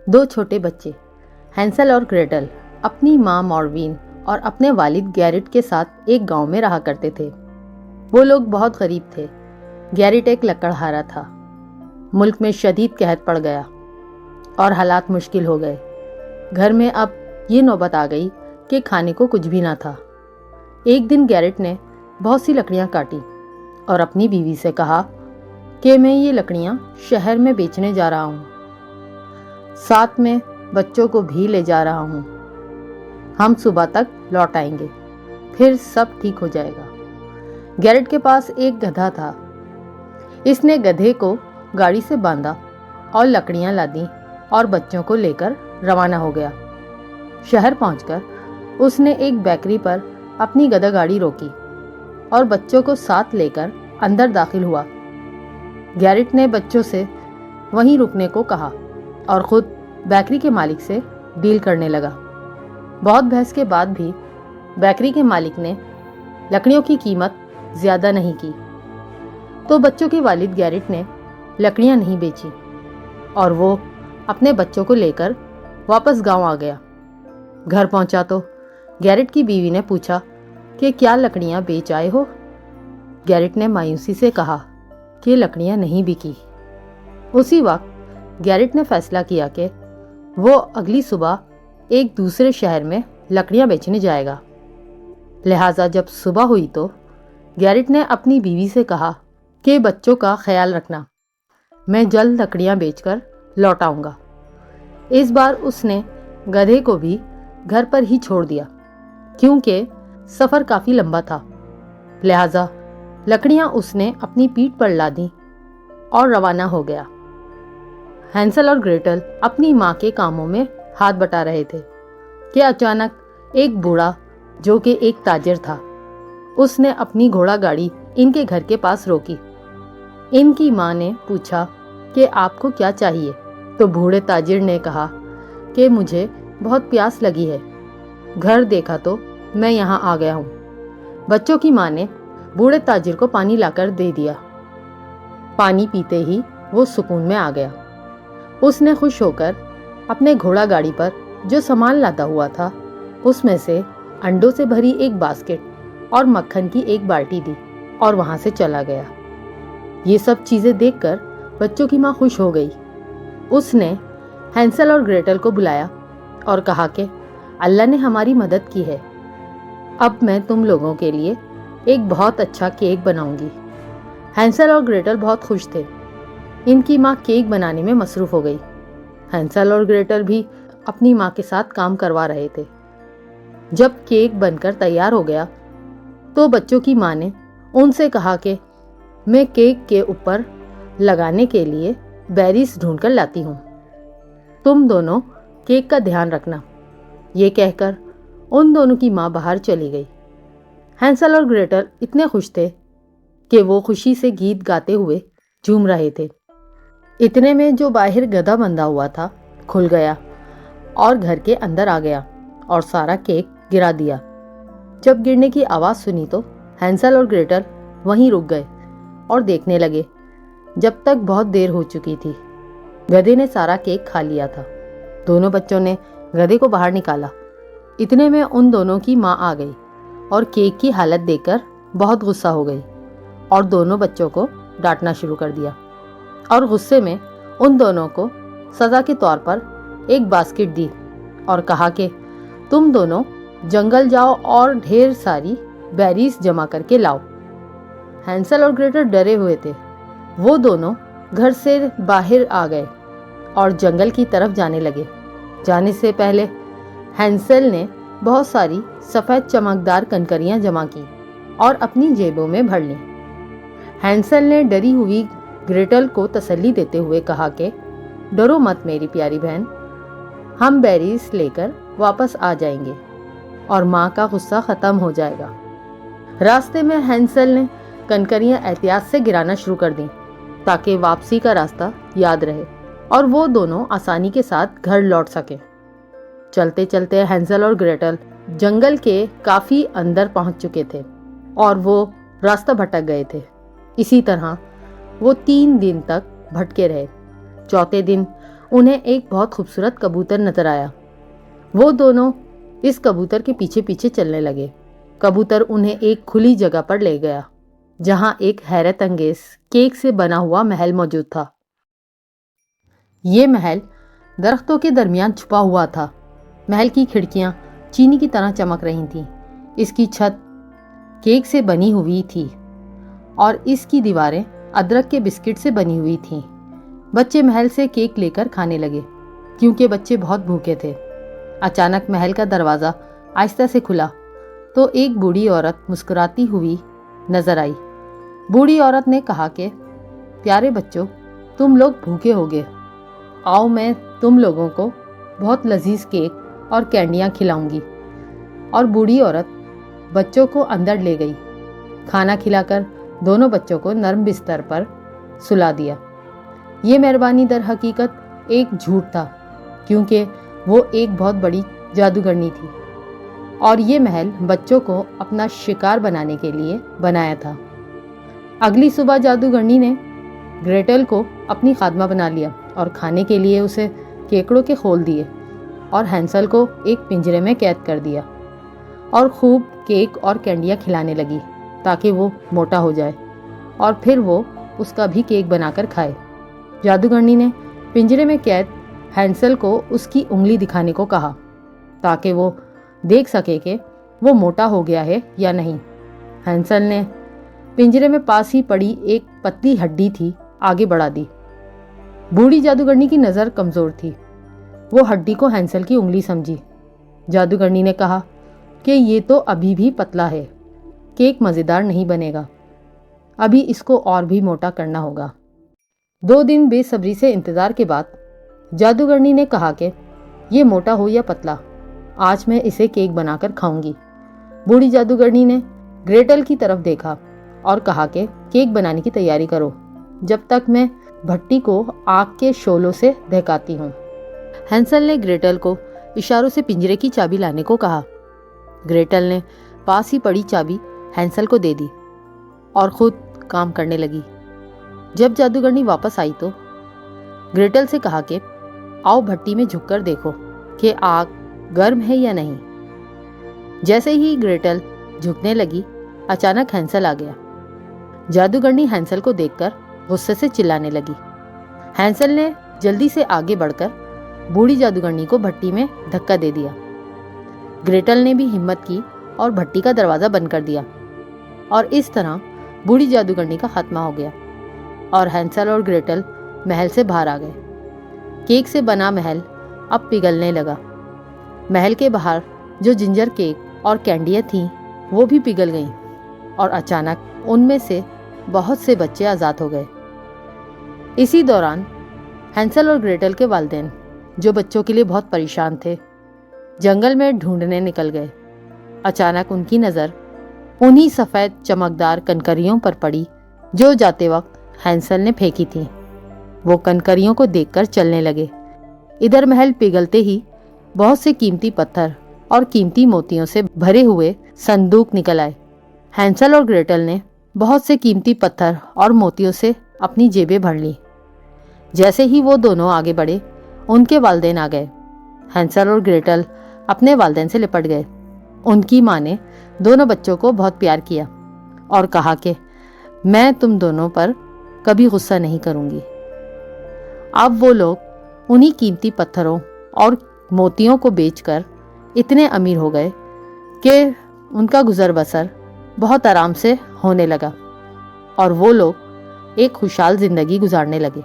دو چھوٹے بچے ہینسل اور گریٹل اپنی ماں ماروین اور اپنے والد گیرٹ کے ساتھ ایک گاؤں میں رہا کرتے تھے۔ وہ لوگ بہت غریب تھے۔ گیرٹ ایک لکڑہارا تھا۔ ملک میں شدید قحط پڑ گیا اور حالات مشکل ہو گئے۔ گھر میں اب یہ نوبت آ گئی کہ کھانے کو کچھ بھی نہ تھا۔ ایک دن گیرٹ نے بہت سی لکڑیاں کاٹی اور اپنی بیوی سے کہا کہ میں یہ لکڑیاں شہر میں بیچنے جا رہا ہوں، ساتھ میں بچوں کو بھی لے جا رہا ہوں۔ ہم صبح تک لوٹ آئیں گے، پھر سب ٹھیک ہو جائے گا۔ گیرٹ کے پاس ایک گدھا تھا۔ اس نے گدھے کو گاڑی سے باندھا اور لکڑیاں لادیں اور بچوں کو لے کر روانہ ہو گیا۔ شہر پہنچ کر اس نے ایک بیکری پر اپنی گدھا گاڑی روکی اور بچوں کو ساتھ لے کر اندر داخل ہوا۔ گیرٹ نے بچوں سے وہیں رکنے کو کہا اور خود بیکری کے مالک سے ڈیل کرنے لگا۔ بہت بحث کے بعد بھی بیکری کے مالک نے لکڑیوں کی قیمت زیادہ نہیں کی، تو بچوں کے والد گیرٹ نے لکڑیاں نہیں بیچی اور وہ اپنے بچوں کو لے کر واپس گاؤں آ گیا۔ گھر پہنچا تو گیرٹ کی بیوی نے پوچھا کہ کیا لکڑیاں بیچ آئے ہو؟ گیرٹ نے مایوسی سے کہا کہ لکڑیاں نہیں بکی۔ اسی وقت گیرٹ نے فیصلہ کیا کہ وہ اگلی صبح ایک دوسرے شہر میں لکڑیاں بیچنے جائے گا۔ لہٰذا جب صبح ہوئی تو گیرٹ نے اپنی بیوی سے کہا کہ بچوں کا خیال رکھنا، میں جلد لکڑیاں بیچ کر لوٹ آؤں گا۔ اس بار اس نے گدھے کو بھی گھر پر ہی چھوڑ دیا کیونکہ سفر کافی لمبا تھا۔ لہٰذا لکڑیاں اس نے اپنی پیٹھ پر لادیں اور روانہ ہو گیا۔ ہینسل اور گریٹل اپنی ماں کے کاموں میں ہاتھ بٹا رہے تھے کہ اچانک ایک بوڑھا جو کہ ایک تاجر تھا، اس نے اپنی گھوڑا گاڑی ان کے گھر کے پاس روکی۔ ان کی ماں نے پوچھا کہ آپ کو کیا چاہیے؟ تو بوڑھے تاجر نے کہا کہ مجھے بہت پیاس لگی ہے، گھر دیکھا تو میں یہاں آ گیا ہوں۔ بچوں کی ماں نے بوڑھے تاجر کو پانی لا کر دے دیا۔ پانی پیتے ہی وہ سکون میں آ گیا۔ اس نے خوش ہو کر اپنے گھوڑا گاڑی پر جو سامان لادا ہوا تھا اس میں سے انڈوں سے بھری ایک باسکٹ اور مکھن کی ایک بالٹی دی اور وہاں سے چلا گیا۔ یہ سب چیزیں دیکھ کر بچوں کی ماں خوش ہو گئی۔ اس نے ہینسل اور گریٹل کو بلایا اور کہا کہ اللہ نے ہماری مدد کی ہے، اب میں تم لوگوں کے لیے ایک بہت اچھا کیک بناؤں گی۔ ہینسل اور گریٹل بہت خوش تھے۔ ان کی ماں کیک بنانے میں مصروف ہو گئی۔ ہینسل اور گریٹل بھی اپنی ماں کے ساتھ کام کروا رہے تھے۔ جب کیک بن کر تیار ہو گیا تو بچوں کی ماں نے ان سے کہا کہ میں کیک کے اوپر لگانے کے لیے بیریز ڈھونڈ کر لاتی ہوں، تم دونوں کیک کا دھیان رکھنا۔ یہ کہہ کر ان دونوں کی ماں باہر چلی گئی۔ ہینسل اور گریٹل اتنے خوش تھے کہ وہ خوشی سے گیت گاتے ہوئے جھوم رہے تھے۔ اتنے میں جو باہر گدھا بندھا ہوا تھا کھل گیا اور گھر کے اندر آ گیا اور سارا کیک گرا دیا۔ جب گرنے کی آواز سنی تو ہینسل اور گریٹل وہیں رک گئے اور دیکھنے لگے جب تک بہت دیر ہو چکی تھی۔ گدھے نے سارا کیک کھا لیا تھا۔ دونوں بچوں نے گدھے کو باہر نکالا۔ اتنے میں ان دونوں کی ماں آ گئی اور کیک کی حالت دیکھ کر بہت غصہ ہو گئی اور دونوں بچوں کو ڈانٹنا شروع کر دیا اور غصے میں ان دونوں کو سزا کے طور پر ایک باسکٹ دی اور کہا کہ تم دونوں جنگل جاؤ اور ڈھیر ساری بیریز جمع کر کے لاؤ۔ ہینسل اور گریٹل ڈرے ہوئے تھے۔ وہ دونوں گھر سے باہر آ گئے اور جنگل کی طرف جانے لگے۔ جانے سے پہلے ہینسل نے بہت ساری سفید چمکدار کنکریاں جمع کی اور اپنی جیبوں میں بھر لیں۔ ہینسل نے ڈری ہوئی گریٹل کو تسلی دیتے ہوئے کہا کہ ڈرو مت میری پیاری بہن، ہم بیریز لے کر واپس آ جائیں گے اور ماں کا غصہ ختم ہو جائے گا۔ راستے میں ہینسل نے کنکریاں احتیاط سے گرانا شروع کر دیں تاکہ واپسی کا راستہ یاد رہے اور وہ دونوں آسانی کے ساتھ گھر لوٹ سکیں۔ چلتے چلتے ہینسل اور گریٹل جنگل کے کافی اندر پہنچ چکے تھے اور وہ راستہ بھٹک گئے تھے۔ اسی طرح وہ 3 دن تک بھٹکے رہے۔ چوتھے دن انہیں ایک بہت خوبصورت کبوتر نظر آیا۔ وہ دونوں اس کبوتر کے پیچھے پیچھے چلنے لگے۔ کبوتر انہیں ایک کھلی جگہ پر لے گیا جہاں ایک حیرت انگیز کیک سے بنا ہوا محل موجود تھا۔ یہ محل درختوں کے درمیان چھپا ہوا تھا۔ محل کی کھڑکیاں چینی کی طرح چمک رہی تھیں۔ اس کی چھت کیک سے بنی ہوئی تھی اور اس کی دیواریں ادرک کے بسکٹ سے بنی ہوئی تھیں۔ بچے محل سے کیک لے کر کھانے لگے کیونکہ بچے بہت بھوکے تھے۔ اچانک محل کا دروازہ آہستہ سے کھلا تو ایک بوڑھی عورت مسکراتی ہوئی نظر آئی۔ بوڑھی عورت نے کہا کہ پیارے بچوں، تم لوگ بھوکے ہوگے، آؤ میں تم لوگوں کو بہت لذیذ کیک اور کینڈیاں کھلاؤں گی۔ اور بوڑھی عورت بچوں کو اندر لے گئی۔ کھانا کھلا کر دونوں بچوں کو نرم بستر پر سلا دیا۔ یہ مہربانی در حقیقت ایک جھوٹ تھا کیونکہ وہ ایک بہت بڑی جادوگرنی تھی اور یہ محل بچوں کو اپنا شکار بنانے کے لیے بنایا تھا۔ اگلی صبح جادوگرنی نے گریٹل کو اپنی خادمہ بنا لیا اور کھانے کے لیے اسے کیکڑوں کے خول دیے اور ہینسل کو ایک پنجرے میں قید کر دیا اور خوب کیک اور کینڈیاں کھلانے لگی تاکہ وہ موٹا ہو جائے اور پھر وہ اس کا بھی کیک بنا کر کھائے۔ جادوگرنی نے پنجرے میں قید ہینسل کو اس کی انگلی دکھانے کو کہا تاکہ وہ دیکھ سکے کہ وہ موٹا ہو گیا ہے یا نہیں۔ ہینسل نے پنجرے میں پاس ہی پڑی ایک پتلی ہڈی تھی آگے بڑھا دی۔ بوڑھی جادوگرنی کی نظر کمزور تھی۔ وہ ہڈی کو ہینسل کی انگلی سمجھی۔ جادوگرنی نے کہا کہ یہ تو ابھی بھی پتلا ہے، کیک مزیدار نہیں بنے گا، ابھی اس کو اور بھی موٹا کرنا ہوگا۔ 2 دن بے صبری سے انتظار کے بعد جادوگرنی نے کہا کہ یہ موٹا ہو یا پتلا، آج میں اسے کیک بنا کر کھاؤں گی۔ بوڑھی جادوگرنی نے گریٹل کی طرف دیکھا اور کہا کہ کیک بنانے کی تیاری کرو جب تک میں بھٹی کو آگ کے شعلوں سے دہکاتی ہوں۔ ہینسل نے گریٹل کو اشاروں سے پنجرے کی چابی لانے کو کہا۔ گریٹل نے پاس ہی پڑی چابی ہینسل کو دے دی اور خود کام کرنے لگی۔ جب جادوگرنی واپس آئی تو گریٹل سے کہا کہ آؤ بھٹی میں جھک کر دیکھو کہ آگ گرم ہے یا نہیں۔ جیسے ہی گریٹل جھکنے لگی، اچانک ہینسل آ گیا۔ جادوگرنی ہینسل کو دیکھ کر غصے سے چلانے لگی۔ ہینسل نے جلدی سے آگے بڑھ کر بوڑھی جادوگرنی کو بھٹی میں دھکا دے دیا۔ گریٹل نے بھی ہمت کی اور بھٹی کا دروازہ بند کر دیا اور اس طرح بوڑھی جادوگرنی کا خاتمہ ہو گیا اور ہینسل اور گریٹل محل سے باہر آ گئے۔ کیک سے بنا محل اب پگھلنے لگا۔ محل کے باہر جو جنجر کیک اور کینڈیاں تھیں وہ بھی پگھل گئیں اور اچانک ان میں سے بہت سے بچے آزاد ہو گئے۔ اسی دوران ہینسل اور گریٹل کے والدین، جو بچوں کے لیے بہت پریشان تھے، جنگل میں ڈھونڈنے نکل گئے۔ اچانک ان کی نظر انہی سفید چمکدار کنکریوں پر پڑی جو جاتے وقت ہینسل نے پھینکی تھیں۔ وہ کنکریوں کو دیکھ کر چلنے لگے۔ ادھر محل پگھلتے ہی بہت سے قیمتی پتھر اور قیمتی موتیوں سے بھرے ہوئے صندوق نکل آئے۔ ہینسل اور گریٹل نے بہت سے قیمتی پتھر اور موتیوں سے اپنی جیبیں بھر لیں۔ جیسے ہی وہ دونوں آگے بڑھے، ان کے والدین آ گئے۔ ہینسل اور گریٹل اپنے والدین سے لپٹ گئے۔ ان کی ماں نے دونوں بچوں کو بہت پیار کیا اور کہا کہ میں تم دونوں پر کبھی غصہ نہیں کروں گی۔ اب وہ لوگ انہی قیمتی پتھروں اور موتیوں کو بیچ کر اتنے امیر ہو گئے کہ ان کا گزر بسر بہت آرام سے ہونے لگا اور وہ لوگ ایک خوشحال زندگی گزارنے لگے۔